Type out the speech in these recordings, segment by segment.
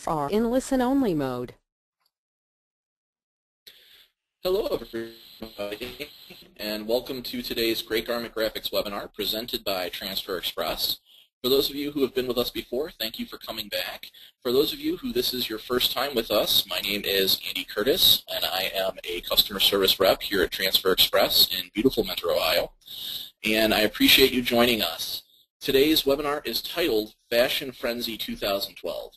are in listen-only mode. Hello everybody, and welcome to today's Great Garment Graphics webinar presented by Transfer Express. For those of you who have been with us before, thank you for coming back. For those of you who this is your first time with us, my name is Andy Curtis, and I am a customer service rep here at Transfer Express in beautiful Metro, Ohio. And I appreciate you joining us. Today's webinar is titled Fashion Frenzy 2012.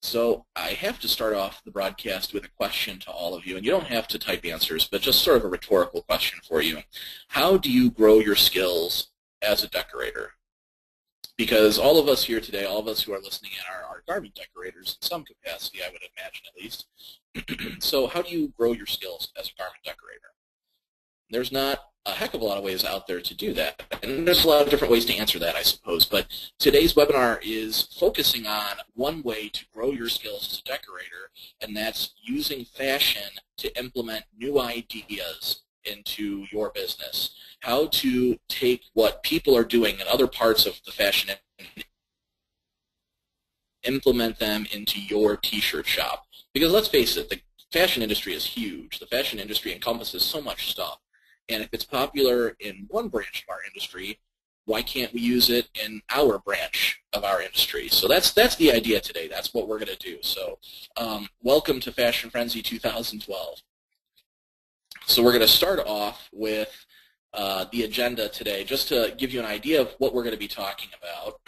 So I have to start off the broadcast with a question to all of you, and you don't have to type answers, but just sort of a rhetorical question for you. How do you grow your skills as a decorator? Because all of us here today, all of us who are listening in are garment decorators in some capacity, I would imagine at least. So how do you grow your skills as a garment decorator? There's not a heck of a lot of ways out there to do that. And there's a lot of different ways to answer that, I suppose. But today's webinar is focusing on one way to grow your skills as a decorator, and that's using fashion to implement new ideas into your business. How to take what people are doing in other parts of the fashion and implement them into your t-shirt shop. Because let's face it, the fashion industry is huge. The fashion industry encompasses so much stuff. And if it's popular in one branch of our industry, why can't we use it in our branch of our industry? So that's the idea today. That's what we're going to do. So welcome to Fashion Frenzy 2012. So we're going to start off with the agenda today, just to give you an idea of what we're going to be talking about.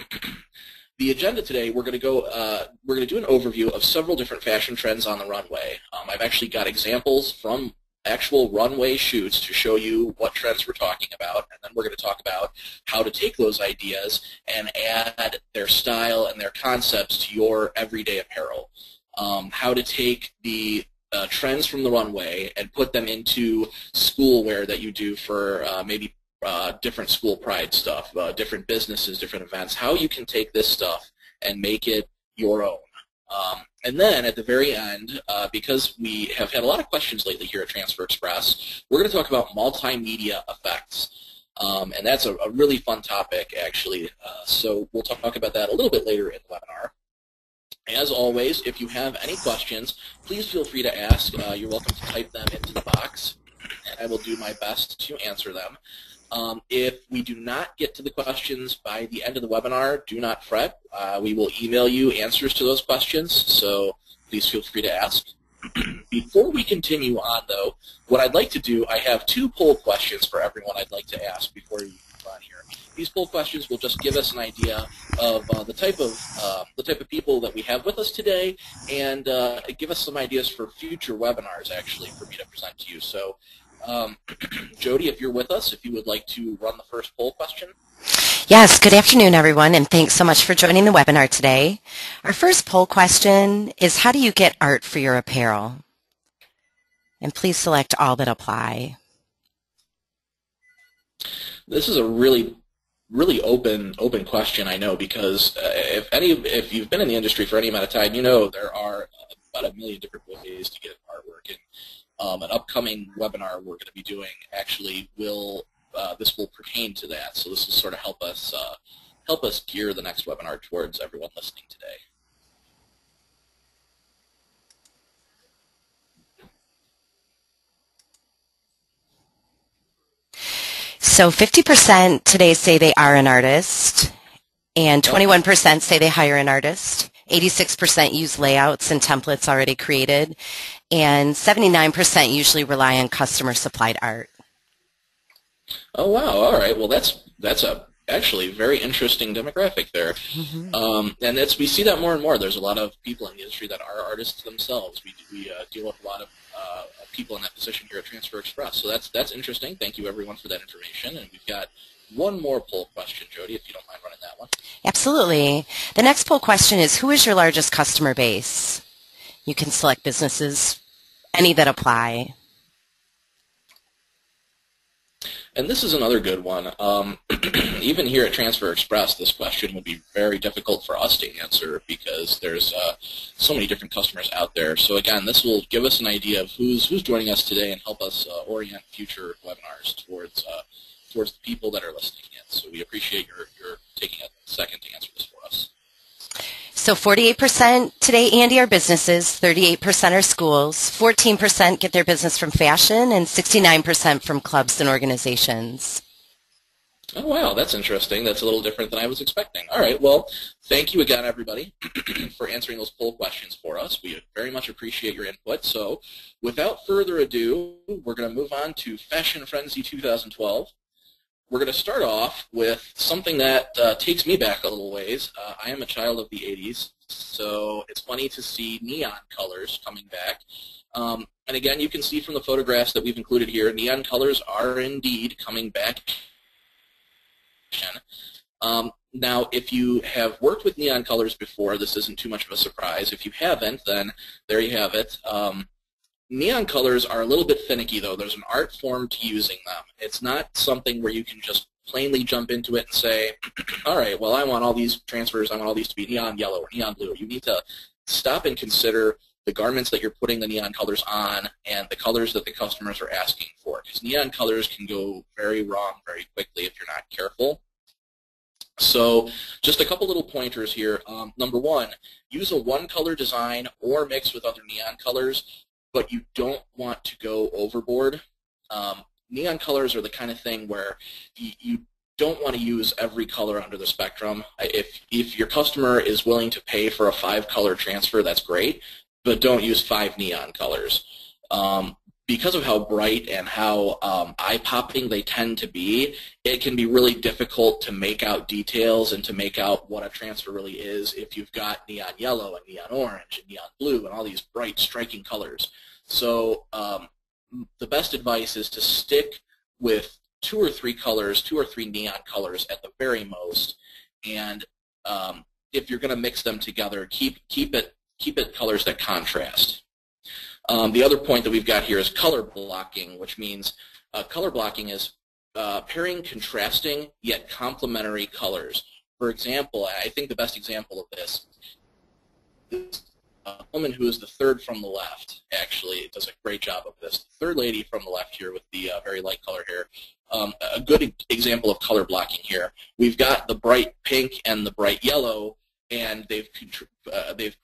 The agenda today, we're going to do an overview of several different fashion trends on the runway. I've actually got examples from actual runway shoots to show you what trends we're talking about, and then we're going to talk about how to take those ideas and add their style and their concepts to your everyday apparel. How to take the trends from the runway and put them into school wear that you do for maybe different school pride stuff, different businesses, different events, how you can take this stuff and make it your own. And then at the very end, because we have had a lot of questions lately here at Transfer Express, we're going to talk about multimedia effects. And that's a really fun topic, actually. So we'll talk about that a little bit later in the webinar. As always, if you have any questions, please feel free to ask. You're welcome to type them into the box, and I will do my best to answer them. If we do not get to the questions by the end of the webinar, do not fret. We will email you answers to those questions, so please feel free to ask. Before we continue on, though, what I'd like to do, I have two poll questions for everyone I'd like to ask before we move on here. These poll questions will just give us an idea of the type of people that we have with us today, and give us some ideas for future webinars, actually, for me to present to you. So. Jody, if you're with us, if you would like to run the first poll question. Yes, good afternoon, everyone, and thanks so much for joining the webinar today. Our first poll question is, how do you get art for your apparel? And please select all that apply. This is a really open question, I know, because if you've been in the industry for any amount of time, you know there are about a million different ways to get artwork. And an upcoming webinar we're going to be doing actually this will pertain to that. So this will sort of help us gear the next webinar towards everyone listening today. So 50% today say they are an artist, and 21% say they hire an artist. 86% use layouts and templates already created, and 79% usually rely on customer-supplied art. Oh, wow. All right. Well, that's a actually very interesting demographic there. Mm-hmm. And we see that more and more. There's a lot of people in the industry that are artists themselves. We deal with a lot of people in that position here at Transfer Express. So that's interesting. Thank you, everyone, for that information. And we've got one more poll question, Jody, if you don't mind running that one. Absolutely. The next poll question is, who is your largest customer base? You can select businesses, any that apply. And this is another good one. Even here at Transfer Express, this question would be very difficult for us to answer because there's so many different customers out there. So again, this will give us an idea of who's joining us today and help us orient future webinars towards the people that are listening in. So we appreciate your taking a second to answer this for us. So 48% today, Andy, are businesses, 38% are schools, 14% get their business from fashion, and 69% from clubs and organizations. Oh, wow, that's interesting. That's a little different than I was expecting. All right, well, thank you again, everybody, for answering those poll questions for us. We very much appreciate your input. So without further ado, we're going to move on to Fashion Frenzy 2012. We're going to start off with something that takes me back a little ways. I am a child of the 80s, so it's funny to see neon colors coming back. And again, you can see from the photographs that we've included here, neon colors are indeed coming back. Now, if you have worked with neon colors before, this isn't too much of a surprise. If you haven't, then there you have it. Neon colors are a little bit finicky, though. There's an art form to using them. It's not something where you can just plainly jump into it and say, all right, well, I want all these transfers, I want all these to be neon yellow or neon blue. You need to stop and consider the garments that you're putting the neon colors on and the colors that the customers are asking for, because neon colors can go very wrong very quickly if you're not careful. So just a couple little pointers here. Number one, use a one-color design or mix with other neon colors, but you don't want to go overboard. Neon colors are the kind of thing where you don't want to use every color under the spectrum. If your customer is willing to pay for a 5-color transfer, that's great, but don't use 5 neon colors. Because of how bright and how eye-popping they tend to be, it can be really difficult to make out details and to make out what a transfer really is if you've got neon yellow and neon orange and neon blue and all these bright, striking colors. So the best advice is to stick with 2 or 3 colors, 2 or 3 neon colors at the very most, and if you're going to mix them together, keep it colors that contrast. The other point that we've got here is color blocking, which means color blocking is pairing contrasting yet complementary colors. For example, I think the best example of this is a woman who is the third from the left. Actually, does a great job of this. The third lady from the left here with the very light color hair. A good example of color blocking here. We've got the bright pink and the bright yellow, and they've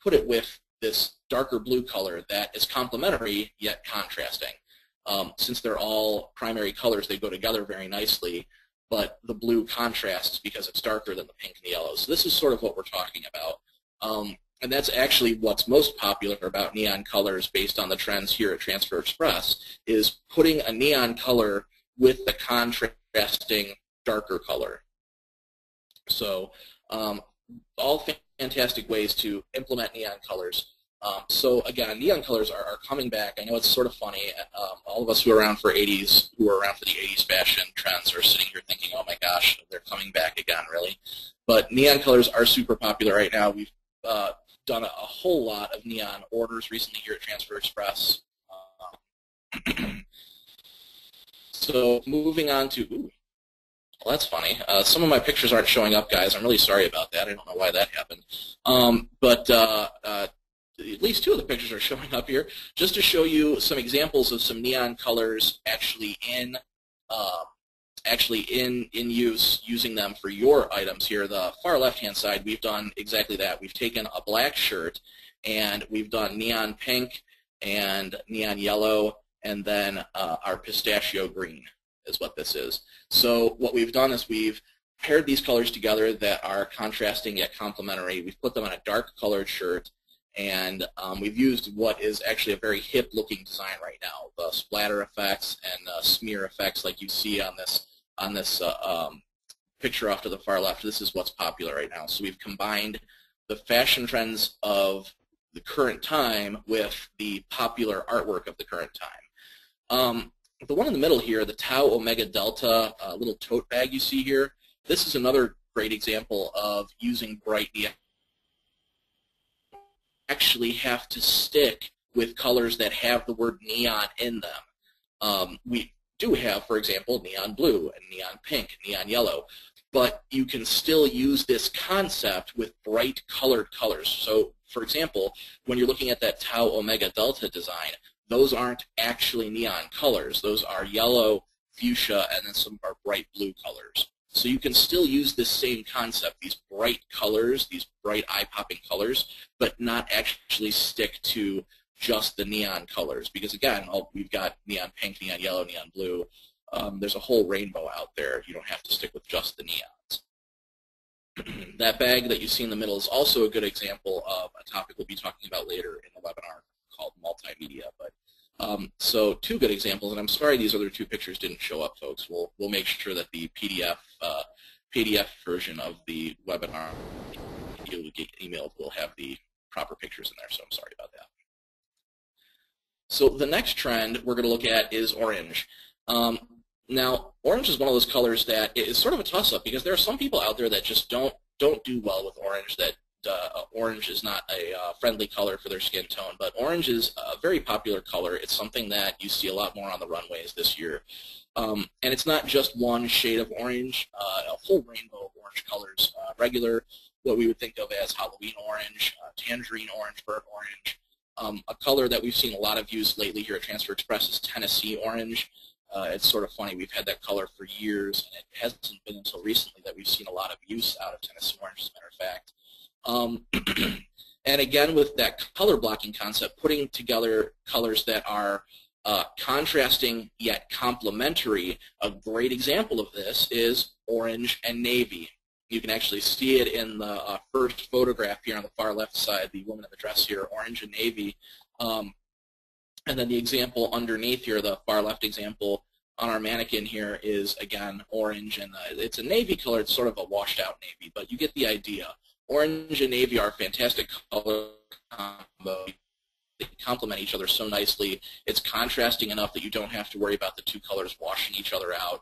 put it with this darker blue color that is complementary yet contrasting. Since they're all primary colors, they go together very nicely, but the blue contrasts because it's darker than the pink and the yellow. So this is sort of what we're talking about. And that's actually what's most popular about neon colors based on the trends here at Transfer Express, is putting a neon color with the contrasting darker color. So all fantastic ways to implement neon colors. So again, neon colors are coming back. I know it's sort of funny. All of us who were around for the 80s fashion trends are sitting here thinking, oh my gosh, they're coming back again, really. But neon colors are super popular right now. We've done a whole lot of neon orders recently here at Transfer Express. So moving on to, ooh, well, that's funny. Some of my pictures aren't showing up, guys. I'm really sorry about that. I don't know why that happened. But at least 2 of the pictures are showing up here, just to show you some examples of some neon colors actually in use, using them for your items here. The far left-hand side, we've done exactly that. We've taken a black shirt, and we've done neon pink and neon yellow, and then our pistachio green is what this is. So what we've done is we've paired these colors together that are contrasting yet complementary. We've put them on a dark colored shirt, and we've used what is actually a very hip-looking design right now. The splatter effects and smear effects like you see on this picture off to the far left. This is what's popular right now. So we've combined the fashion trends of the current time with the popular artwork of the current time. The one in the middle here, the Tau Omega Delta little tote bag you see here, this is another great example of using bright neon. Actually have to stick with colors that have the word neon in them. We do have, for example, neon blue and neon pink, neon yellow, but you can still use this concept with bright colored colors. So, for example, when you're looking at that Tau Omega Delta design, those aren't actually neon colors. Those are yellow, fuchsia, and then some of our bright blue colors. So you can still use this same concept, these bright colors, these bright eye-popping colors, but not actually stick to just the neon colors. Because again, we've got neon pink, neon yellow, neon blue. There's a whole rainbow out there. You don't have to stick with just the neons. That bag that you see in the middle is also a good example of a topic we'll be talking about later in the webinar called multimedia. But so two good examples, and I'm sorry these other two pictures didn't show up, folks. We'll make sure that the PDF version of the webinar you'll get emailed will have the proper pictures in there, so I'm sorry about that. So the next trend we're going to look at is orange. Now, orange is one of those colors that is sort of a toss-up because there are some people out there that just don't do well with orange, that orange is not a friendly color for their skin tone, but orange is a very popular color. It's something that you see a lot more on the runways this year. And it's not just one shade of orange, a whole rainbow of orange colors. Regular, what we would think of as Halloween orange, tangerine orange, burnt orange. A color that we've seen a lot of use lately here at Transfer Express is Tennessee orange. It's sort of funny, we've had that color for years, and it hasn't been until recently that we've seen a lot of use out of Tennessee orange, as a matter of fact. And again, with that color blocking concept, putting together colors that are contrasting yet complementary, a great example of this is orange and navy. You can actually see it in the first photograph here on the far left side, the woman in the dress here, orange and navy. And then the example underneath here, the far left example on our mannequin here is, again, orange. And it's a navy color. It's sort of a washed out navy, but you get the idea. Orange and navy are a fantastic color combo. They complement each other so nicely. It's contrasting enough that you don't have to worry about the two colors washing each other out,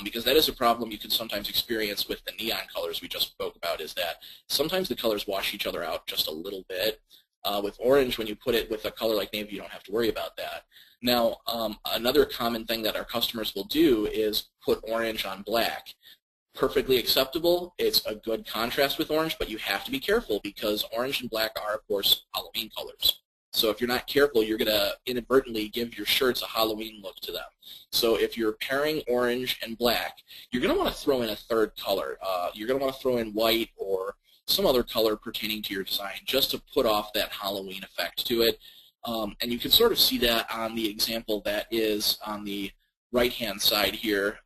because that is a problem you can sometimes experience with the neon colors we just spoke about, is that sometimes the colors wash each other out just a little bit. With orange, when you put it with a color like navy, you don't have to worry about that. Now, another common thing that our customers will do is put orange on black. Perfectly acceptable. It's a good contrast with orange, but you have to be careful because orange and black are, of course, Halloween colors. So if you're not careful, you're going to inadvertently give your shirts a Halloween look to them. So if you're pairing orange and black, you're going to want to throw in a third color. You're going to want to throw in white or some other color pertaining to your design just to put off that Halloween effect to it. And you can sort of see that on the example that is on the right-hand side here,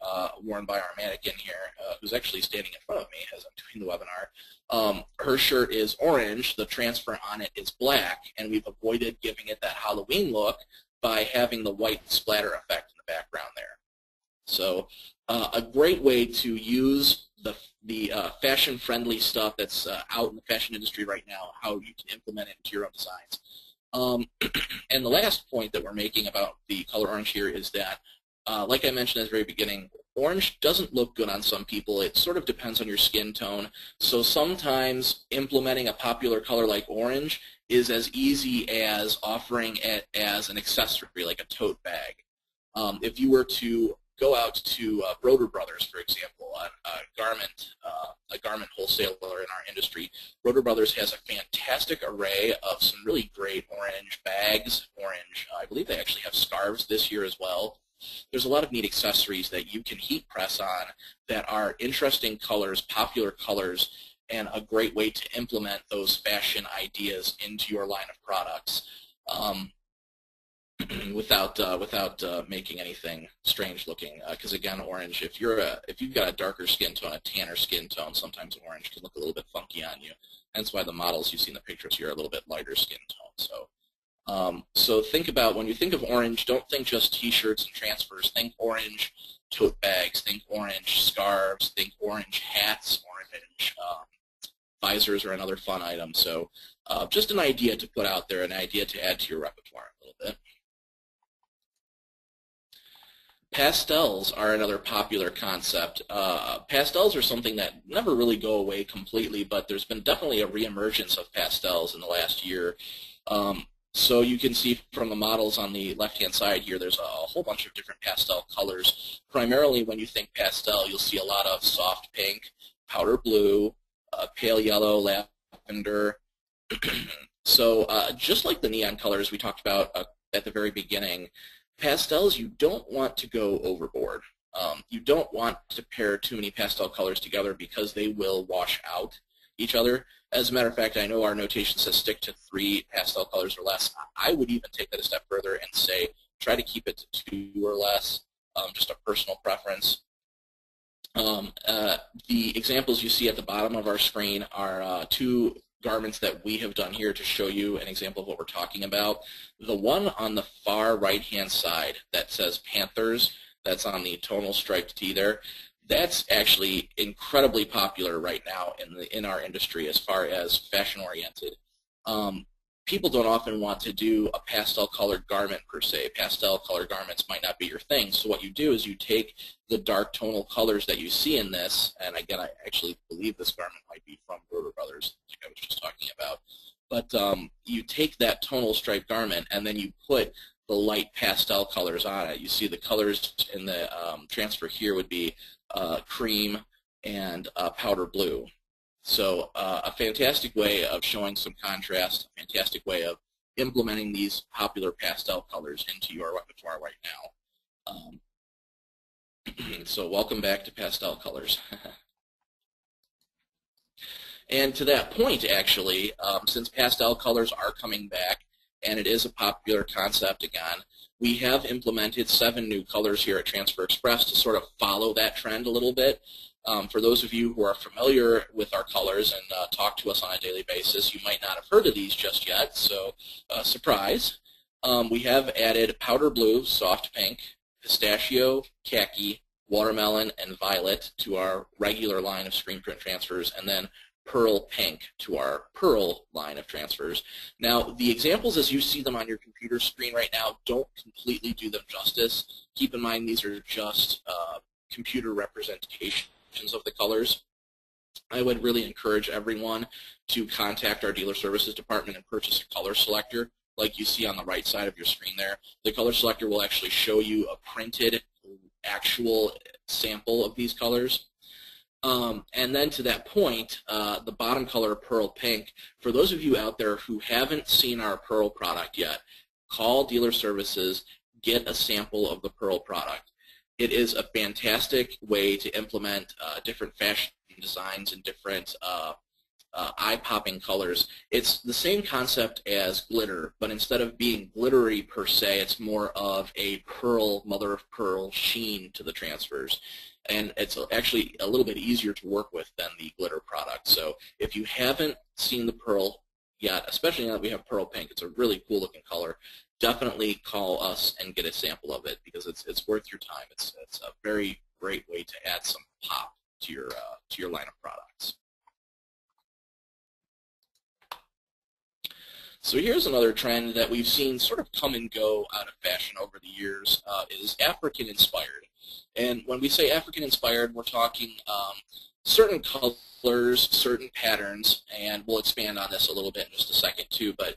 worn by our mannequin here, who's actually standing in front of me as I'm doing the webinar. Her shirt is orange, the transfer on it is black, and we've avoided giving it that Halloween look by having the white splatter effect in the background there. So a great way to use the fashion-friendly stuff that's out in the fashion industry right now, how you can implement it into your own designs. And the last point that we're making about the color orange here is that, like I mentioned at the very beginning, orange doesn't look good on some people. It sort of depends on your skin tone. So sometimes implementing a popular color like orange is as easy as offering it as an accessory, like a tote bag. If you were to go out to Broder Brothers, for example, a garment wholesaler in our industry, Broder Brothers has a fantastic array of some really great orange bags, I believe they actually have scarves this year as well. There's a lot of neat accessories that you can heat press on that are interesting colors, popular colors, and a great way to implement those fashion ideas into your line of products without making anything strange looking. Because again, orange, if you've got a darker skin tone, a tanner skin tone, sometimes orange can look a little bit funky on you. Hence why the models you see in the pictures here are a little bit lighter skin tone. So think about, when you think of orange, don't think just t-shirts and transfers. Think orange tote bags, think orange scarves, think orange hats, orange visors are another fun item. So just an idea to put out there, an idea to add to your repertoire a little bit. Pastels are another popular concept. Pastels are something that never really go away completely, but there's been definitely a reemergence of pastels in the last year. So you can see from the models on the left-hand side here, there's a whole bunch of different pastel colors. Primarily when you think pastel, you'll see a lot of soft pink, powder blue, pale yellow, lavender. So just like the neon colors we talked about at the very beginning, pastels, you don't want to go overboard. You don't want to pair too many pastel colors together because they will wash out each other. As a matter of fact, I know our notation says stick to 3 pastel colors or less. I would even take that a step further and say try to keep it to 2 or less, just a personal preference. The examples you see at the bottom of our screen are 2 garments that we have done here to show you an example of what we're talking about. The one on the far right-hand side that says Panthers, that's on the tonal striped tee there, that's actually incredibly popular right now in our industry as far as fashion-oriented. People don't often want to do a pastel-colored garment per se. Pastel-colored garments might not be your thing, so what you do is you take the dark tonal colors that you see in this, and again, I actually believe this garment might be from Broder Brothers, like I was just talking about, but you take that tonal striped garment and then you put the light pastel colors on it. You see the colors in the transfer here would be cream and powder blue. So a fantastic way of showing some contrast, a fantastic way of implementing these popular pastel colors into your repertoire right now. So welcome back to pastel colors. And to that point, actually, since pastel colors are coming back, and it is a popular concept again, we have implemented 7 new colors here at Transfer Express to sort of follow that trend a little bit. For those of you who are familiar with our colors and talk to us on a daily basis, you might not have heard of these just yet, so surprise. We have added powder blue, soft pink, pistachio, khaki, watermelon, and violet to our regular line of screen print transfers, and then pearl pink to our pearl line of transfers. Now, the examples as you see them on your computer screen right now don't completely do them justice. Keep in mind these are just computer representations of the colors. I would really encourage everyone to contact our dealer services department and purchase a color selector like you see on the right side of your screen there. The color selector will actually show you a printed actual sample of these colors. And then to that point, the bottom color, pearl pink, for those of you out there who haven't seen our pearl product yet, call dealer services, get a sample of the pearl product. It is a fantastic way to implement different fashion designs and different eye-popping colors. It's the same concept as glitter, but instead of being glittery per se, it's more of a pearl, mother of pearl sheen to the transfers. And it's actually a little bit easier to work with than the glitter product. So if you haven't seen the pearl yet, especially now that we have pearl pink, it's a really cool looking color, definitely call us and get a sample of it because it's worth your time. It's a very great way to add some pop to your line of products. So here's another trend that we've seen sort of come and go out of fashion over the years is African inspired. And when we say African inspired, we're talking certain colors, certain patterns, and we'll expand on this a little bit in just a second too. But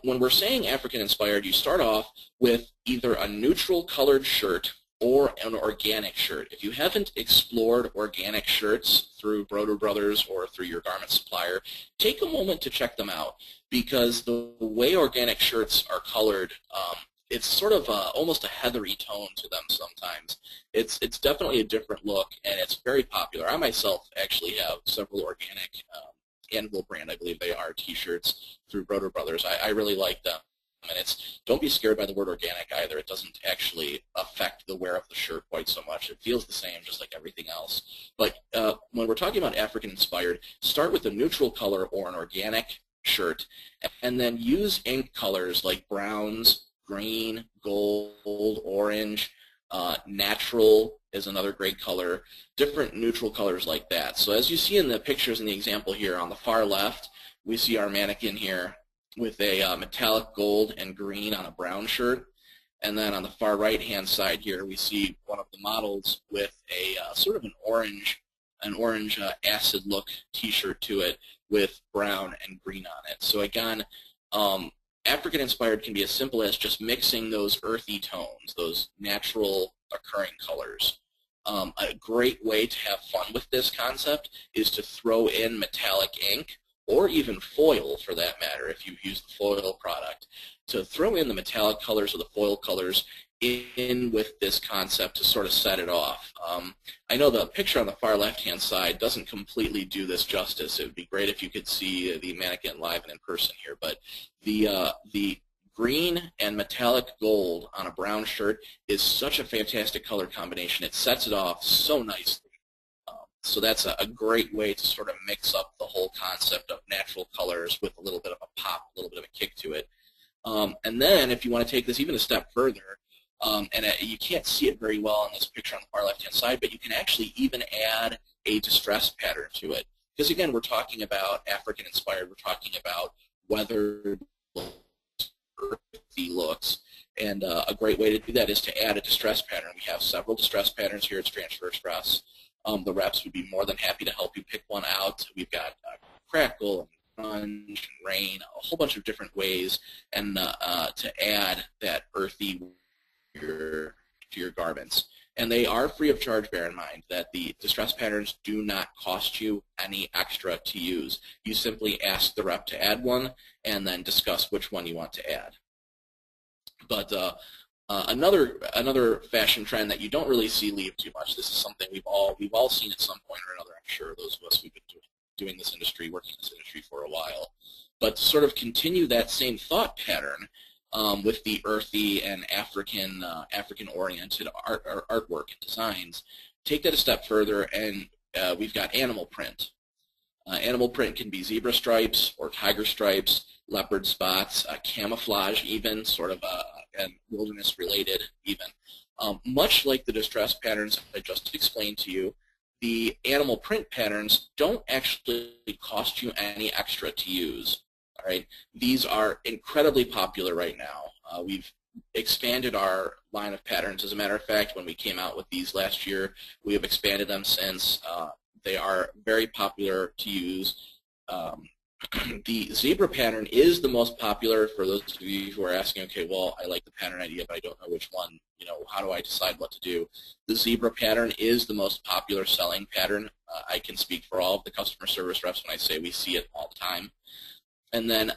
when we're saying African inspired, you start off with either a neutral colored shirt or an organic shirt. If you haven't explored organic shirts through Broder Brothers or through your garment supplier, take a moment to check them out because the way organic shirts are colored, it's sort of almost a heathery tone to them sometimes. It's definitely a different look, and it's very popular. I myself actually have several organic Anvil brand, I believe they are, T-shirts through Broder Brothers. I really like them. And don't be scared by the word organic either. It doesn't actually affect the wear of the shirt quite so much. It feels the same just like everything else. But when we're talking about African inspired, start with a neutral color or an organic shirt, and then use ink colors like browns, green, gold, orange, natural is another great color, different neutral colors like that. So as you see in the pictures in the example here, on the far left, we see our mannequin here with a metallic gold and green on a brown shirt. And then on the far right-hand side here, we see one of the models with a sort of an orange acid look T-shirt to it with brown and green on it. So again, African inspired can be as simple as just mixing those earthy tones, those natural occurring colors. A great way to have fun with this concept is to throw in metallic ink, or even foil for that matter if you use the foil product, to throw in the metallic colors or the foil colors in with this concept to sort of set it off. I know the picture on the far left-hand side doesn't completely do this justice. It would be great if you could see the mannequin live and in person here, but the green and metallic gold on a brown shirt is such a fantastic color combination. It sets it off so nicely. So that's a great way to sort of mix up the whole concept of natural colors with a little bit of a pop, a little bit of a kick to it. And then if you want to take this even a step further, you can't see it very well on this picture on the far left-hand side, but you can actually even add a distress pattern to it. Because again, we're talking about African-inspired, we're talking about weathered, earthy looks, and a great way to do that is to add a distress pattern. We have several distress patterns here at Transfer Express. The reps would be more than happy to help you pick one out. We've got crackle, and grunge, and rain, a whole bunch of different ways, and to add that earthy to your garments. And they are free of charge. Bear in mind that the distress patterns do not cost you any extra to use. You simply ask the rep to add one and then discuss which one you want to add. But another fashion trend that you don't really see leave too much, this is something we've all seen at some point or another, I'm sure, those of us who've been doing this industry, working in this industry for a while. But to sort of continue that same thought pattern, with the earthy and African-oriented artwork and designs, take that a step further, and we've got animal print. Animal print can be zebra stripes or tiger stripes, leopard spots, camouflage even, sort of and wilderness-related even. Much like the distress patterns I just explained to you, the animal print patterns don't actually cost you any extra to use. All right, these are incredibly popular right now. We've expanded our line of patterns. As a matter of fact, when we came out with these last year, we have expanded them since. They are very popular to use. The zebra pattern is the most popular for those of you who are asking, okay, well, I like the pattern idea, but I don't know which one, how do I decide what to do? The zebra pattern is the most popular selling pattern. I can speak for all of the customer service reps when I say we see it all the time. And then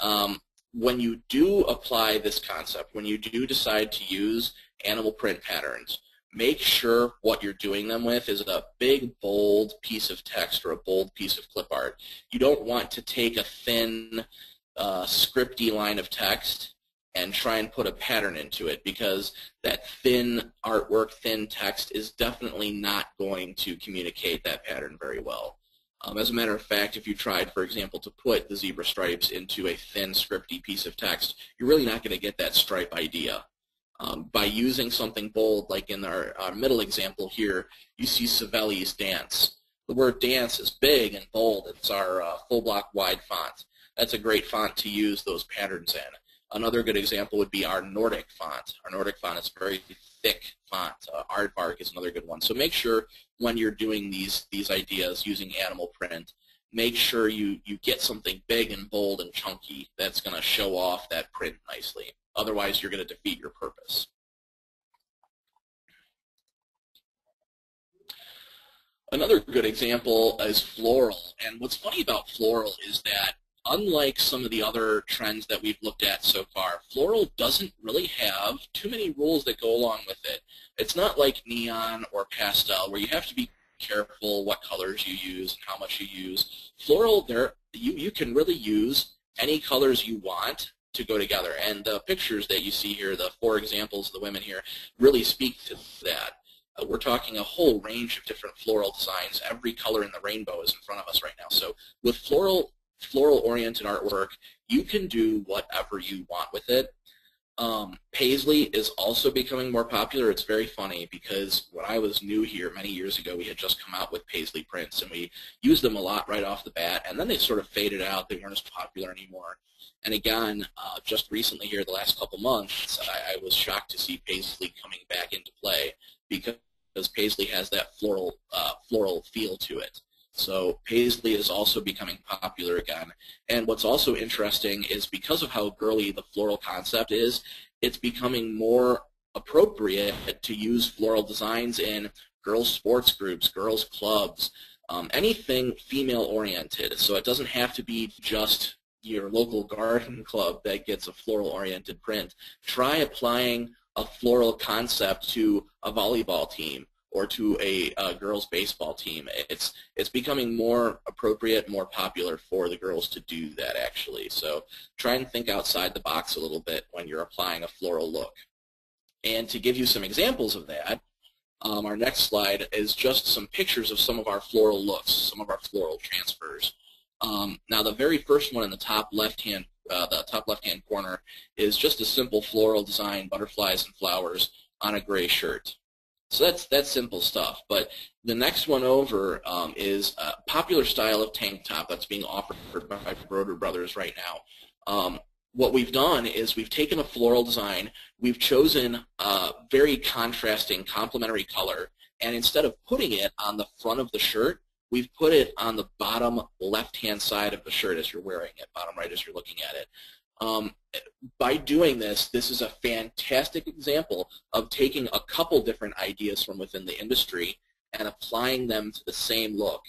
when you do apply this concept, when you do decide to use animal print patterns, make sure what you're doing them with is a big, bold piece of text or a bold piece of clip art. You don't want to take a thin, scripty line of text and try and put a pattern into it, because that thin artwork, thin text is definitely not going to communicate that pattern very well. As a matter of fact, if you tried, for example, to put the zebra stripes into a thin, scripty piece of text, you're really not going to get that stripe idea. By using something bold, like in our middle example here, you see Savelli's dance. The word dance is big and bold. It's our full block wide font. That's a great font to use those patterns in. Another good example would be our Nordic font. Our Nordic font is a very thick font. Aardvark is another good one. So make sure when you're doing these ideas using animal print, make sure you get something big and bold and chunky that's going to show off that print nicely. Otherwise, you're going to defeat your purpose. Another good example is floral. And what's funny about floral is that unlike some of the other trends that we've looked at so far, floral doesn't really have too many rules that go along with it. It's not like neon or pastel where you have to be careful what colors you use and how much you use. Floral, you can really use any colors you want to go together. And the pictures that you see here, the 4 examples of the women here, really speak to that. We're talking a whole range of different floral designs. Every color in the rainbow is in front of us right now. So with floral-oriented artwork, you can do whatever you want with it. Paisley is also becoming more popular. It's very funny because when I was new here many years ago, we had just come out with Paisley prints, and we used them a lot right off the bat, and then they sort of faded out. They weren't as popular anymore. And again, just recently here, the last couple months, I was shocked to see Paisley coming back into play because Paisley has that floral feel to it. So Paisley is also becoming popular again. And what's also interesting is because of how girly the floral concept is, it's becoming more appropriate to use floral designs in girls' sports groups, girls' clubs, anything female-oriented. So it doesn't have to be just your local garden club that gets a floral-oriented print. Try applying a floral concept to a volleyball team or to a girls' baseball team. It's becoming more appropriate, more popular for the girls to do that, actually. So try and think outside the box a little bit when you're applying a floral look. And to give you some examples of that, our next slide is just some pictures of some of our floral looks, some of our floral transfers. Now, the very first one in the top left-hand corner is just a simple floral design, butterflies and flowers on a gray shirt. So that's simple stuff. But the next one over is a popular style of tank top that's being offered by Broder Brothers right now. What we've done is we've taken a floral design, we've chosen a very contrasting complementary color, and instead of putting it on the front of the shirt, we've put it on the bottom left-hand side of the shirt as you're wearing it, bottom right as you're looking at it. By doing this is a fantastic example of taking a couple different ideas from within the industry and applying them to the same look.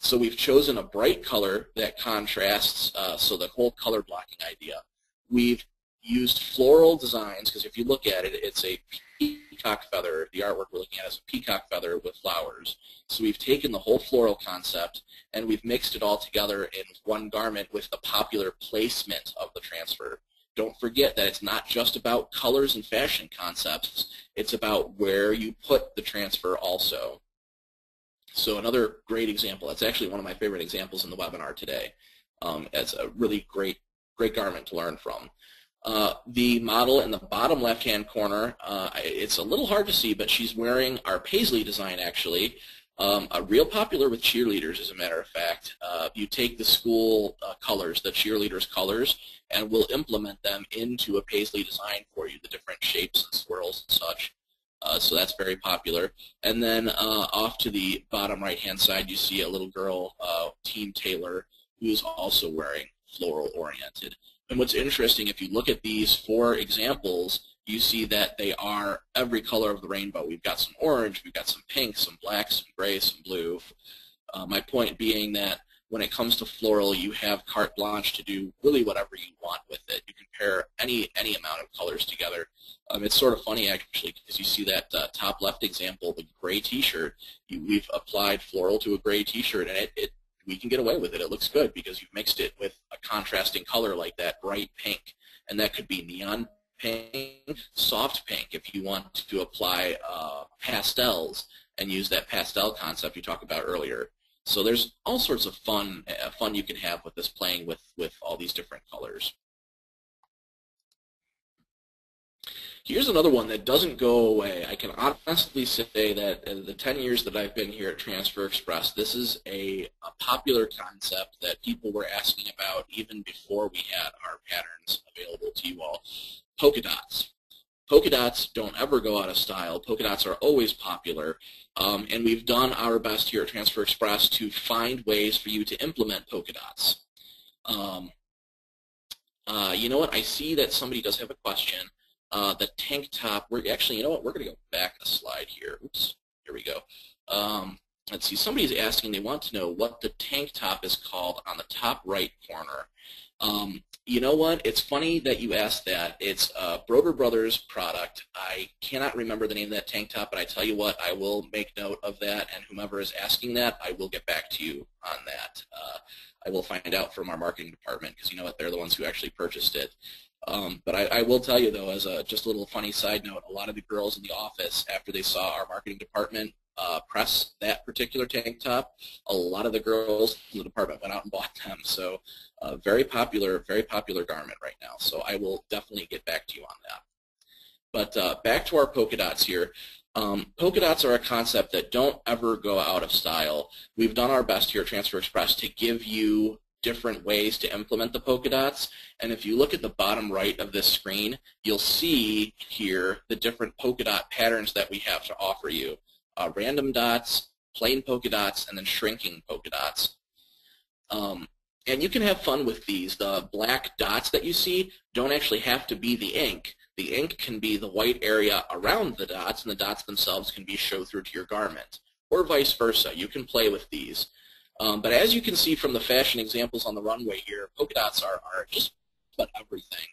So we've chosen a bright color that contrasts, so the whole color blocking idea. We've used floral designs, because if you look at it, it's a peacock feather. The artwork we're looking at is a peacock feather with flowers. So we've taken the whole floral concept and we've mixed it all together in one garment with the popular placement of the transfer. Don't forget that it's not just about colors and fashion concepts. It's about where you put the transfer also. So another great example, it's actually one of my favorite examples in the webinar today. It's a really great garment to learn from. The model in the bottom left-hand corner, it's a little hard to see, but she's wearing our paisley design, actually. A real popular with cheerleaders, as a matter of fact. You take the school colors, the cheerleaders' colors, and we'll implement them into a paisley design for you, the different shapes and swirls and such. So that's very popular. And then off to the bottom right-hand side, you see a little girl, Team Taylor, who is also wearing floral-oriented. And what's interesting, if you look at these 4 examples, you see that they are every color of the rainbow. We've got some orange, we've got some pink, some black, some gray, some blue. My point being that when it comes to floral, you have carte blanche to do really whatever you want with it. You can pair any amount of colors together. It's sort of funny, actually, because you see that top left example, the gray T-shirt. We've applied floral to a gray T-shirt, and we can get away with it. It looks good because you've mixed it with a contrasting color like that bright pink, and that could be neon pink, soft pink, if you want to apply pastels and use that pastel concept you talked about earlier. So there's all sorts of fun you can have with this, playing with all these different colors. Here's another one that doesn't go away. I can honestly say that in the 10 years that I've been here at Transfer Express, this is a popular concept that people were asking about even before we had our patterns available to you all. Polka dots. Polka dots don't ever go out of style. Polka dots are always popular, and we've done our best here at Transfer Express to find ways for you to implement polka dots. You know what? I see that somebody does have a question. The tank top, actually, you know what? We're going to go back a slide here. Oops, here we go. Let's see. Somebody's asking, they want to know what the tank top is called on the top right corner. You know what? It's funny that you asked that. It's a Broder Brothers product. I cannot remember the name of that tank top, but I tell you what, I will make note of that, and whomever is asking that, I will get back to you on that. I will find out from our marketing department, because you know what? They're the ones who actually purchased it. But I will tell you, though, as just a little funny side note, a lot of the girls in the office, after they saw our marketing department press that particular tank top, a lot of the girls in the department went out and bought them. So very popular garment right now. So I will definitely get back to you on that. But back to our polka dots here. Polka dots are a concept that don't ever go out of style. We've done our best here at Transfer Express to give you different ways to implement the polka dots, and if you look at the bottom right of this screen, you'll see here the different polka dot patterns that we have to offer you. Random dots, plain polka dots, and then shrinking polka dots. And you can have fun with these. The black dots that you see don't actually have to be the ink. The ink can be the white area around the dots, and the dots themselves can be show through to your garment, or vice versa. You can play with these. But as you can see from the fashion examples on the runway here, polka dots are just about everything.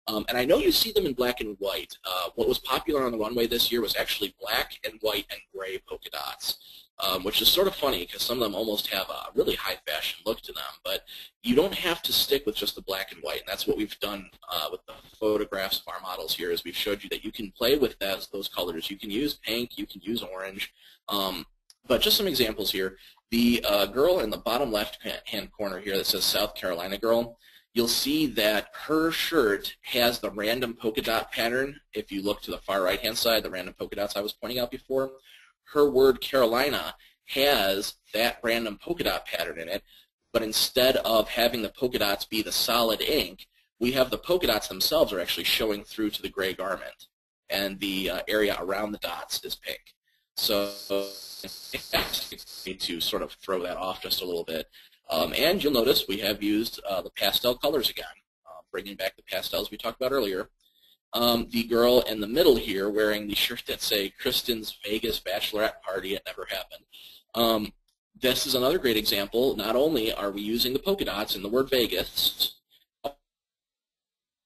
And I know you see them in black and white. What was popular on the runway this year was actually black and white and gray polka dots, which is sort of funny because some of them almost have a really high fashion look to them. But you don't have to stick with just the black and white, and that's what we've done with the photographs of our models here, is we've showed you that you can play with those colors. You can use pink, you can use orange. But just some examples here. The girl in the bottom left-hand corner here that says South Carolina Girl, you'll see that her shirt has the random polka dot pattern. If you look to the far right-hand side, the random polka dots I was pointing out before, her word Carolina has that random polka dot pattern in it, but instead of having the polka dots be the solid ink, we have the polka dots themselves are actually showing through to the gray garment, and the area around the dots is pink. So need to sort of throw that off just a little bit. And you'll notice we have used the pastel colors again, bringing back the pastels we talked about earlier. The girl in the middle here wearing the shirt that say Kristen's Vegas Bachelorette Party, it never happened. This is another great example. Not only are we using the polka dots and the word Vegas,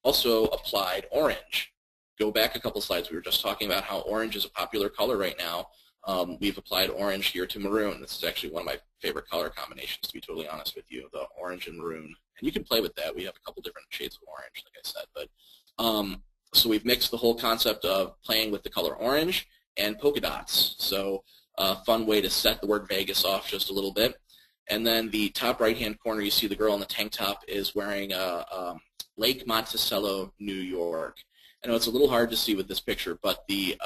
also applied orange. Go back a couple slides. We were just talking about how orange is a popular color right now. We've applied orange here to maroon. This is actually one of my favorite color combinations, to be totally honest with you, the orange and maroon. And you can play with that. We have a couple different shades of orange, like I said. But so we've mixed the whole concept of playing with the color orange and polka dots. So a fun way to set the word Vegas off just a little bit. And then the top right-hand corner, you see the girl in the tank top is wearing Lake Monticello, New York. I know it's a little hard to see with this picture, but the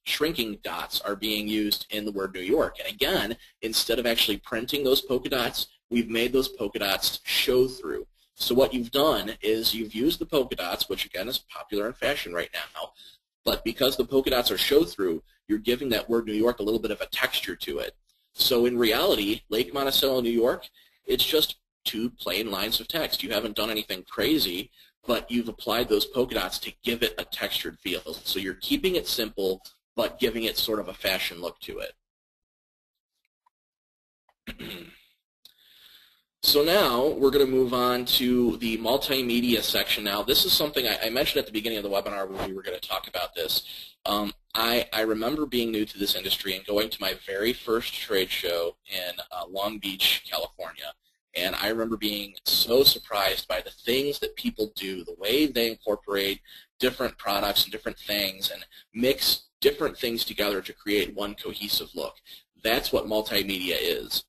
shrinking dots are being used in the word New York. And again, instead of actually printing those polka dots, we've made those polka dots show through. So what you've done is you've used the polka dots, which again is popular in fashion right now, but because the polka dots are show through, you're giving that word New York a little bit of a texture to it. So in reality, Lake Monticello, New York, it's just two plain lines of text. You haven't done anything crazy, but you've applied those polka dots to give it a textured feel. So you're keeping it simple, but giving it sort of a fashion look to it. So now we're going to move on to the multimedia section. Now this is something I mentioned at the beginning of the webinar when we were going to talk about this. I remember being new to this industry and going to my very first trade show in Long Beach, California. And I remember being so surprised by the things that people do, the way they incorporate different products and different things and mix different things together to create one cohesive look. That's what multimedia is.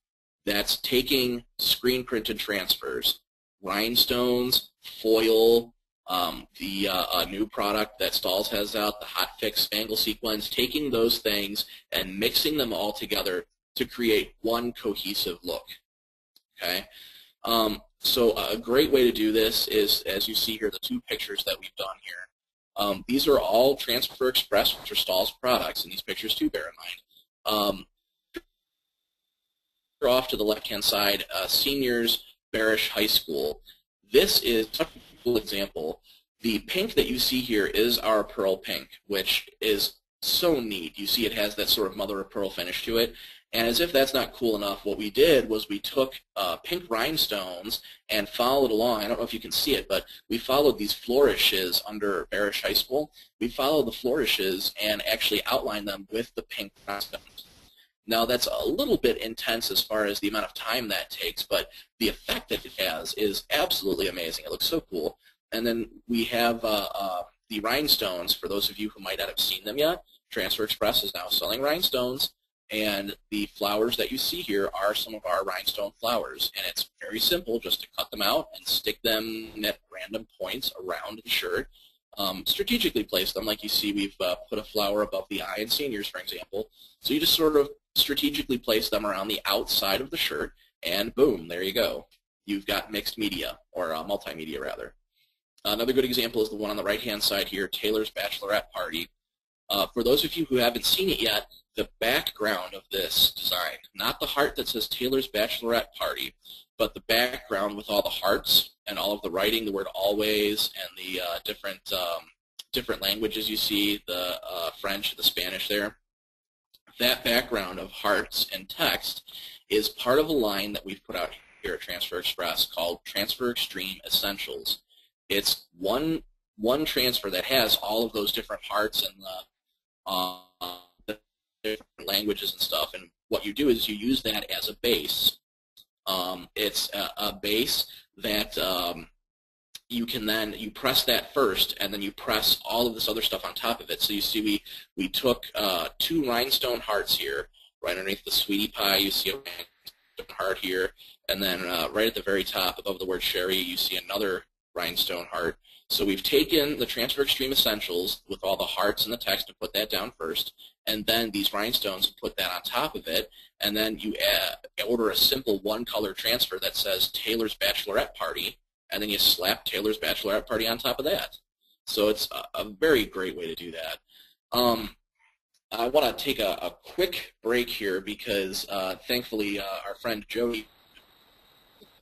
That's taking screen printed transfers, rhinestones, foil, the new product that Stalls has out, the Hot Fix Spangle Sequence, taking those things and mixing them all together to create one cohesive look. Okay, so a great way to do this is, as you see here, the two pictures that we've done here. These are all Transfer Express, which are Stalls products, and these pictures too, bear in mind. Off to the left-hand side, Seniors Barish High School. This is such a cool example. The pink that you see here is our pearl pink, which is so neat. You see it has that sort of mother-of-pearl finish to it. And as if that's not cool enough, what we did was we took pink rhinestones and followed along. I don't know if you can see it, but we followed these flourishes under Barish High School. We followed the flourishes and actually outlined them with the pink rhinestones. Now that's a little bit intense as far as the amount of time that takes, but the effect that it has is absolutely amazing. It looks so cool. And then we have the rhinestones. For those of you who might not have seen them yet, Transfer Express is now selling rhinestones, and the flowers that you see here are some of our rhinestone flowers. And it's very simple just to cut them out and stick them at random points around the shirt. Strategically place them. Like you see, we've put a flower above the eye in Seniors, for example. So you just sort of strategically place them around the outside of the shirt, and boom, there you go. You've got mixed media, or multimedia rather. Another good example is the one on the right-hand side here, Taylor's Bachelorette Party. For those of you who haven't seen it yet, the background of this design, not the heart that says Taylor's Bachelorette Party, but the background with all the hearts and all of the writing, the word always, and the different languages you see, the French, the Spanish there. That background of hearts and text is part of a line that we've put out here at Transfer Express called Transfer Extreme Essentials. It's one one transfer that has all of those different hearts and the different languages and stuff. And what you do is you use that as a base. It's a base that you press that first, and then you press all of this other stuff on top of it. So you see we took 2 rhinestone hearts here, right underneath the sweetie pie. You see a rhinestone heart here, and then right at the very top above the word Sherry, you see another rhinestone heart. So we've taken the Transfer Extreme Essentials with all the hearts and the text and put that down first, and then these rhinestones and put that on top of it, and then you order a simple one-color transfer that says Taylor's Bachelorette Party, and then you slap Taylor's Bachelorette Party on top of that. So it's a very great way to do that. I want to take a quick break here because thankfully our friend Jody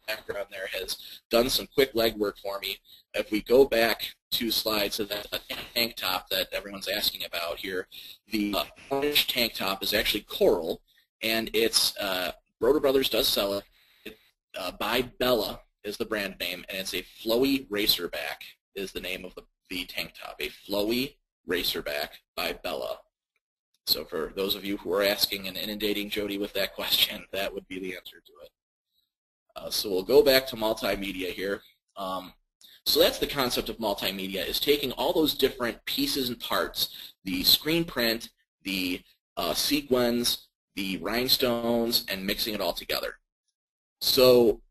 background there has done some quick legwork for me. If we go back 2 slides to that tank top that everyone's asking about here, the orange tank top is actually coral, and it's Broder Brothers does sell it. By Bella is the brand name, and it's a flowy racerback is the name of the tank top, a flowy racerback by Bella. So for those of you who are asking and inundating Jody with that question, that would be the answer to it. So we'll go back to multimedia here. So that's the concept of multimedia, is taking all those different pieces and parts, the screen print, the sequins, the rhinestones, and mixing it all together. So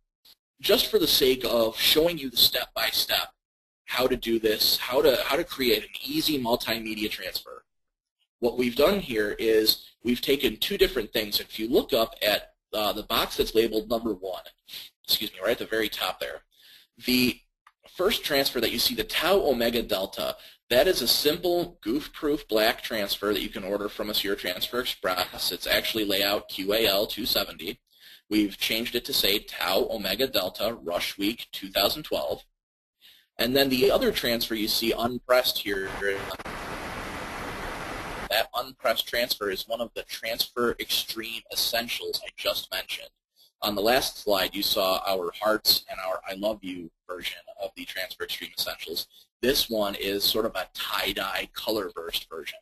just for the sake of showing you the step-by-step how to do this, how to create an easy multimedia transfer, what we've done here is we've taken 2 different things. If you look up at the box that's labeled number 1, excuse me, right at the very top there, the first transfer that you see, the Tau Omega Delta, that is a simple goof-proof black transfer that you can order from us here at Transfer Express. It's actually layout QAL 270. We've changed it to say Tau Omega Delta Rush Week 2012. And then the other transfer you see unpressed here, that unpressed transfer is one of the Transfer Extreme Essentials I just mentioned. On the last slide, you saw our hearts and our I Love You version of the Transfer Extreme Essentials. This one is sort of a tie-dye color burst version.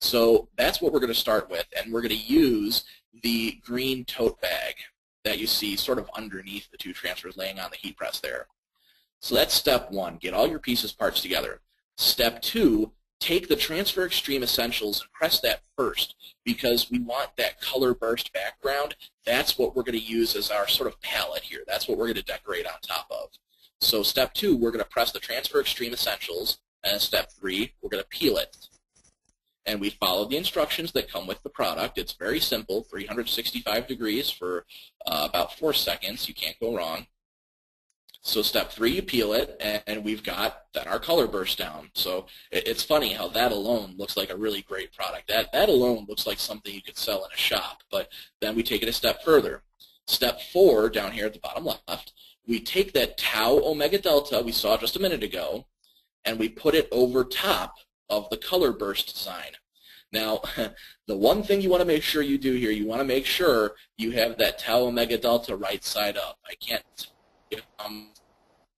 So that's what we're going to start with, and we're going to use the green tote bag that you see sort of underneath the 2 transfers laying on the heat press there. So that's step 1, get all your pieces, parts together. Step 2, take the Transfer Extreme Essentials and press that first, because we want that color burst background. That's what we're going to use as our sort of palette here. That's what we're going to decorate on top of. So step 2, we're going to press the Transfer Extreme Essentials, and step 3, we're going to peel it. And we follow the instructions that come with the product. It's very simple, 365 degrees for about 4 seconds. You can't go wrong. So step 3, you peel it, and we've got then our color burst down. So it's funny how that alone looks like a really great product. That alone looks like something you could sell in a shop, but then we take it a step further. Step 4, down here at the bottom left, we take that Tau Omega Delta we saw just a minute ago, and we put it over top of the color burst design. Now, the one thing you want to make sure you do here, you want to make sure you have that Tau Omega Delta right side up.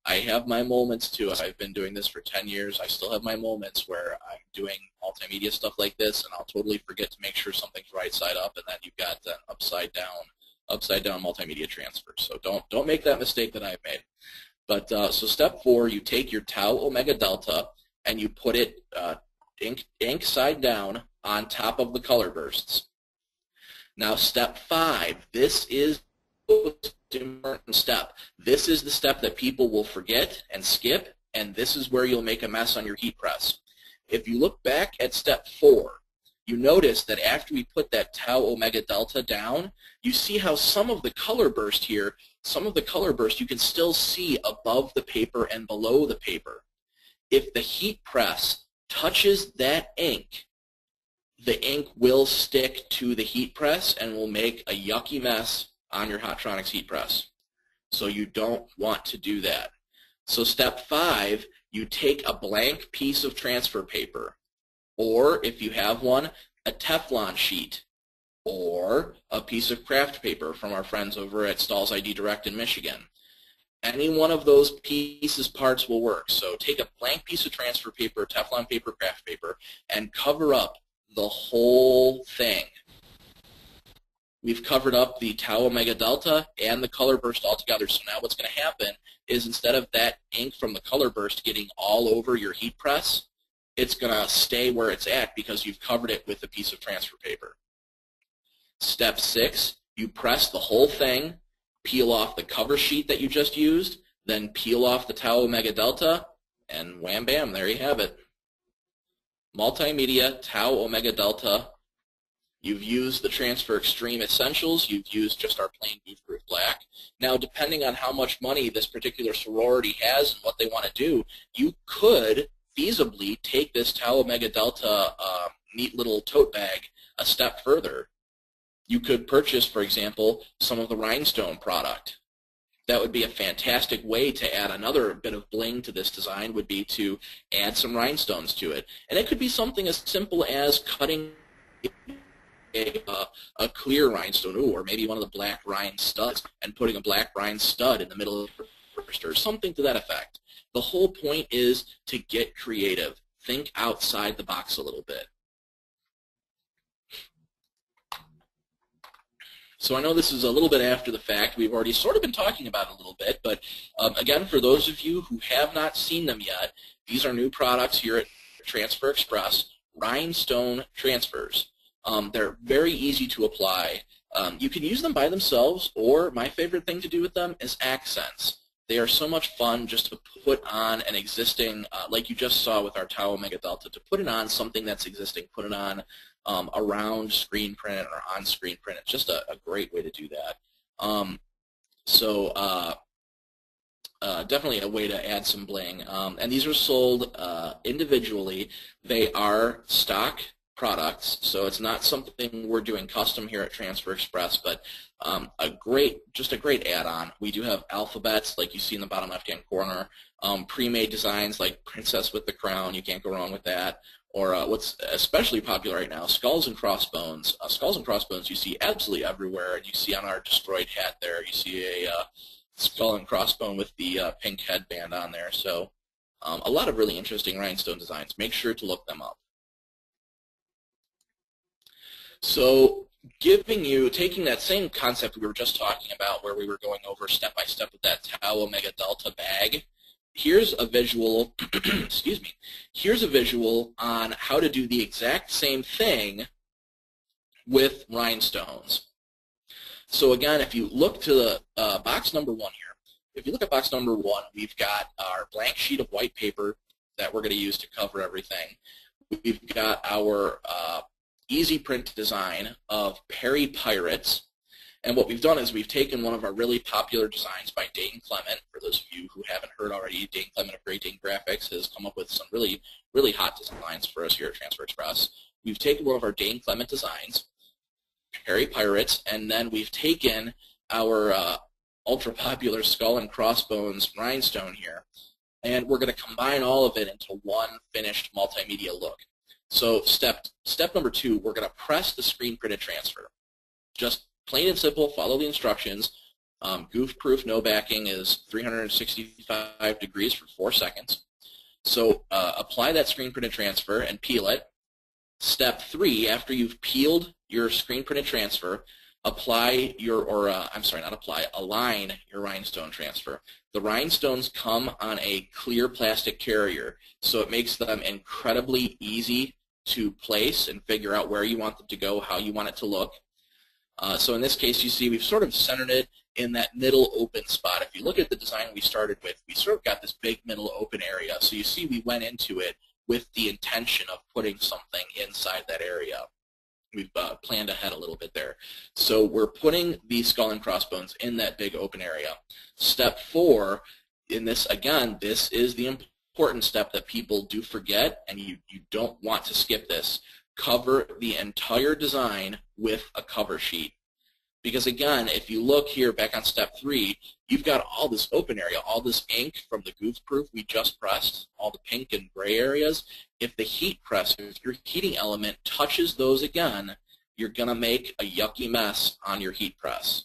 I have my moments too. I've been doing this for 10 years. I still have my moments where I'm doing multimedia stuff like this, and I'll totally forget to make sure something's right side up, and then you've got an upside down multimedia transfer. So don't make that mistake that I've made. But so step 4, you take your Tau Omega Delta and you put it ink side down on top of the color bursts. Now step 5, this is important step. This is the step that people will forget and skip, and this is where you'll make a mess on your heat press. If you look back at step 4, you notice that after we put that Tau Omega Delta down, you see how some of the color burst here, some of the color burst you can still see above the paper and below the paper. If the heat press touches that ink, the ink will stick to the heat press and will make a yucky mess on your Hotronix heat press. So you don't want to do that. So step 5, you take a blank piece of transfer paper, or if you have one, a Teflon sheet, or a piece of craft paper from our friends over at Stahls ID Direct in Michigan. Any one of those pieces parts will work. So take a blank piece of transfer paper, Teflon paper, craft paper, and cover up the whole thing. We've covered up the tau omega delta and the color burst altogether. So now what's going to happen is instead of that ink from the color burst getting all over your heat press, it's going to stay where it's at because you've covered it with a piece of transfer paper. Step 6, you press the whole thing, peel off the cover sheet that you just used, then peel off the tau omega delta, and wham bam, there you have it. Multimedia tau omega delta. You've used the Transfer Extreme Essentials. You've used just our plain goof-proof black. Now, depending on how much money this particular sorority has and what they want to do, you could feasibly take this tau omega delta neat little tote bag a step further. You could purchase, for example, some of the Rhinestone product. That would be a fantastic way to add another bit of bling to this design, would be to add some rhinestones to it. And it could be something as simple as cutting a clear rhinestone, or maybe one of the black rhine studs, and putting a black rhine stud in the middle of the burst, or something to that effect. The whole point is to get creative. Think outside the box a little bit. So I know this is a little bit after the fact. We've already sort of been talking about it a little bit, but again, for those of you who have not seen them yet, these are new products here at Transfer Express, Rhinestone transfers. They're very easy to apply. You can use them by themselves, or my favorite thing to do with them is accents. They are so much fun just to put on an existing, like you just saw with our tau omega delta, to put it on something that's existing, put it on around screen print or on screen print. It's just a great way to do that. Definitely a way to add some bling. And these are sold individually. They are stock products, so it's not something we're doing custom here at Transfer Express, but just a great add-on. We do have alphabets, like you see in the bottom left-hand corner, pre-made designs like Princess with the Crown. You can't go wrong with that. Or what's especially popular right now, skulls and crossbones. Skulls and crossbones you see absolutely everywhere, and you see on our destroyed hat there, you see a skull and crossbone with the pink headband on there. So a lot of really interesting rhinestone designs. Make sure to look them up. So taking that same concept we were just talking about, where we were going over step by step with that tau omega delta bag, here's a visual, excuse me, here's a visual on how to do the exact same thing with rhinestones. So again, if you look to the box number 1 here, if you look at box number 1, we've got our blank sheet of white paper that we're going to use to cover everything. We've got our easy print design of Perry Pirates. And what we've done is we've taken one of our really popular designs by Dane Clement. For those of you who haven't heard already, Dane Clement of Great Dane Graphics has come up with some really, really hot designs for us here at Transfer Express. We've taken one of our Dane Clement designs, Perry Pirates, and then we've taken our ultra-popular Skull and Crossbones rhinestone here, and we're going to combine all of it into one finished multimedia look. So step number 2, we're going to press the screen printed transfer. Just plain and simple, follow the instructions. Goof-proof, no backing is 365 degrees for 4 seconds. So apply that screen printed transfer and peel it. Step 3, after you've peeled your screen printed transfer, align your rhinestone transfer. The rhinestones come on a clear plastic carrier, so it makes them incredibly easy to place and figure out where you want them to go, how you want it to look. So in this case, you see we've sort of centered it in that middle open spot. If you look at the design we started with, we sort of got this big middle open area. So you see we went into it with the intention of putting something inside that area. We've planned ahead a little bit there. So we're putting the skull and crossbones in that big open area. Step 4, in this, again, this is the important step that people do forget, and you don't want to skip this. Cover the entire design with a cover sheet. Because again, if you look here back on step 3, you've got all this open area, all this ink from the goof-proof we just pressed, all the pink and gray areas. If the heat press, if your heating element touches those again, you're going to make a yucky mess on your heat press.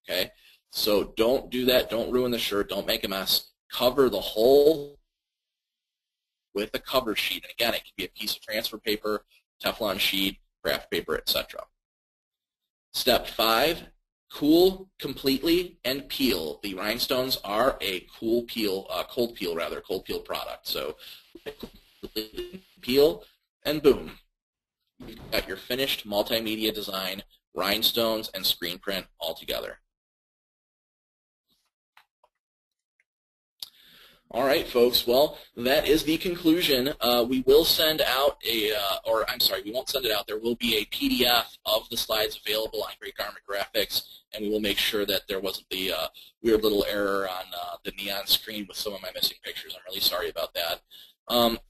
Okay? So don't do that. Don't ruin the shirt. Don't make a mess. Cover the whole with a cover sheet. And again, it can be a piece of transfer paper, Teflon sheet, craft paper, etc. Step 5, cool completely and peel. The rhinestones are a cold peel product. So peel and boom, you've got your finished multimedia design, rhinestones and screen print all together. All right, folks. Well, that is the conclusion. We will send out we won't send it out. There will be a PDF of the slides available on Great Garment Graphics, and we will make sure that there wasn't the weird little error on the neon screen with some of my missing pictures. I'm really sorry about that.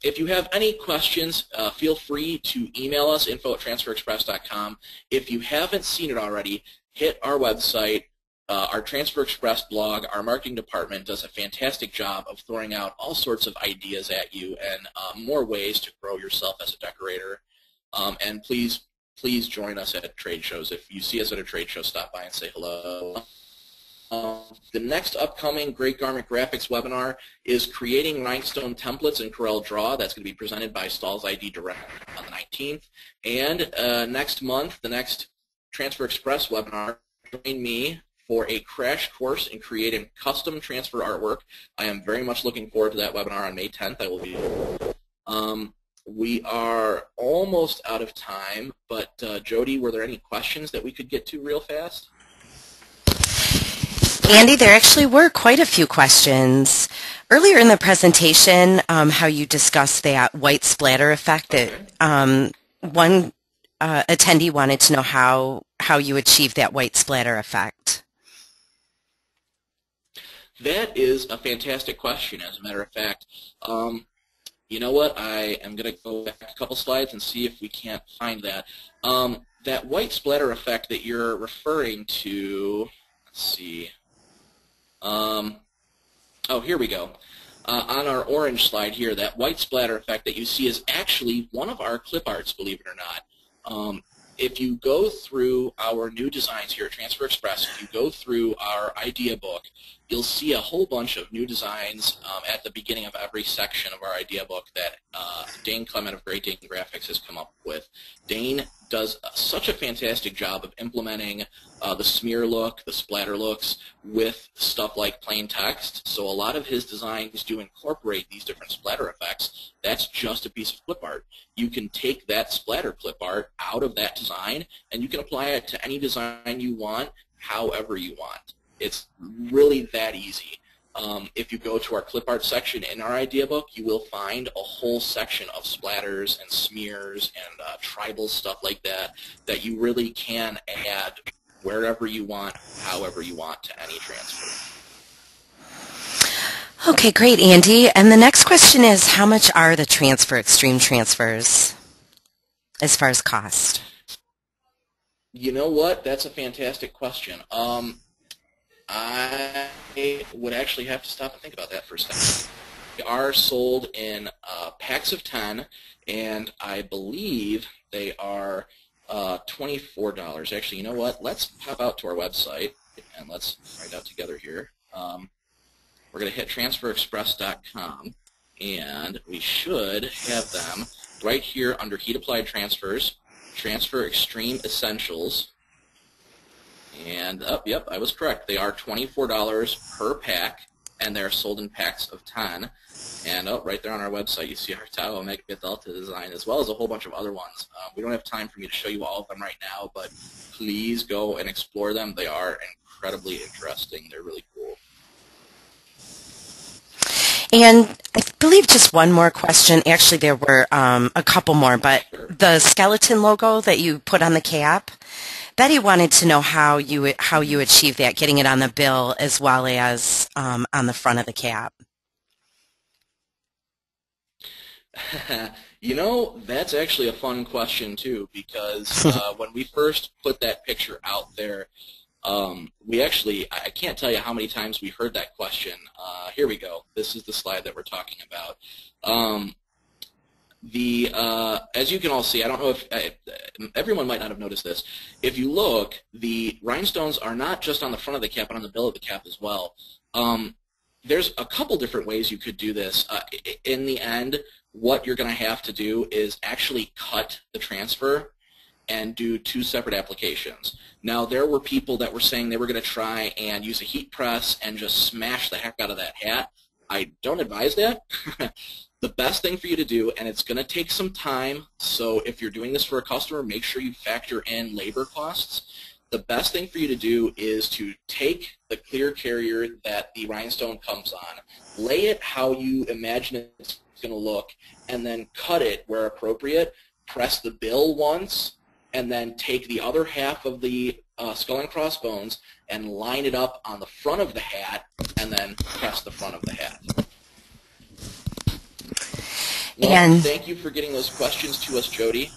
If you have any questions, feel free to email us, info@transferexpress.com. If you haven't seen it already, hit our website. Our Transfer Express blog, our marketing department does a fantastic job of throwing out all sorts of ideas at you and more ways to grow yourself as a decorator. And please join us at trade shows. If you see us at a trade show, stop by and say hello. The next upcoming Great Garment Graphics webinar is creating rhinestone templates in Corel Draw. That's going to be presented by Stalls ID Direct on the 19th. And next month, the next Transfer Express webinar, join me for a crash course in creating custom transfer artwork. I am very much looking forward to that webinar on May 10th. I will be. We are almost out of time, but Jody, were there any questions that we could get to real fast? Andy, there actually were quite a few questions. Earlier in the presentation, how you discussed that white splatter effect, that one attendee wanted to know how you achieve that white splatter effect. That is a fantastic question, as a matter of fact. You know what? I am going to go back a couple slides and see if we can't find that. That white splatter effect that you're referring to, let's see. Oh, here we go. On our orange slide here, that white splatter effect that you see is actually one of our clip arts, believe it or not. If you go through our new designs here at Transfer Express, if you go through our idea book, you'll see a whole bunch of new designs at the beginning of every section of our idea book that Dane Clement of Great Dane Graphics has come up with. Dane does such a fantastic job of implementing the smear look, the splatter looks, with stuff like plain text. So a lot of his designs do incorporate these different splatter effects. That's just a piece of clip art. You can take that splatter clip art out of that design, and you can apply it to any design you want, however you want. It's really that easy. If you go to our clip art section in our idea book, you will find a whole section of splatters and smears and tribal stuff like that that you really can add wherever you want, however you want, to any transfer. Okay, great, Andy. And the next question is, how much are the Extreme transfers as far as cost? You know what? That's a fantastic question. I would actually have to stop and think about that for a second. They are sold in packs of 10, and I believe they are $24. Actually, you know what? Let's pop out to our website, and let's write out together here. We're going to hit transferexpress.com, and we should have them right here under Heat Applied Transfers, Transfer Extreme Essentials. And, yep, I was correct. They are $24 per pack, and they're sold in packs of 10. And, right there on our website, you see our Tau Omega Delta design, as well as a whole bunch of other ones. We don't have time for me to show you all of them right now, but please go and explore them. They are incredibly interesting. They're really cool. And I believe just one more question. Actually, there were a couple more, but the skeleton logo that you put on the cap, Betty wanted to know how you achieve that, getting it on the bill as well as on the front of the cap. You know, that's actually a fun question, too, because when we first put that picture out there, I can't tell you how many times we heard that question. Here we go. This is the slide that we're talking about. as you can all see, I don't know if everyone might not have noticed this. If you look, the rhinestones are not just on the front of the cap, but on the bill of the cap as well. There's a couple different ways you could do this. In the end, what you're going to have to do is actually cut the transfer and do 2 separate applications. Now, there were people that were saying they were going to try and use a heat press and just smash the heck out of that hat. I don't advise that. The best thing for you to do, and it's going to take some time, so if you're doing this for a customer, make sure you factor in labor costs. The best thing for you to do is to take the clear carrier that the rhinestone comes on, lay it how you imagine it's going to look, and then cut it where appropriate, press the bill once, and then take the other half of the skull and crossbones and line it up on the front of the hat, and then press the front of the hat. Well, thank you for getting those questions to us, Jody.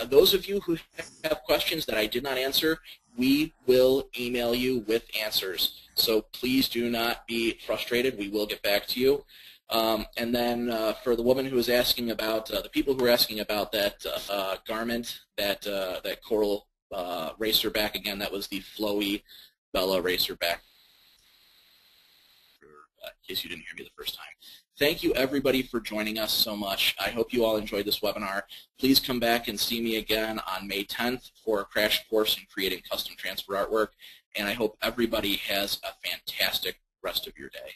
Those of you who have questions that I did not answer, we will email you with answers. So please do not be frustrated. We will get back to you. And then for the woman who was asking about, the people who were asking about that garment, that coral racer back, again, that was the flowy Bella racer back, in case you didn't hear me the first time. Thank you, everybody, for joining us so much. I hope you all enjoyed this webinar. Please come back and see me again on May 10th for a crash course in creating custom transfer artwork. And I hope everybody has a fantastic rest of your day.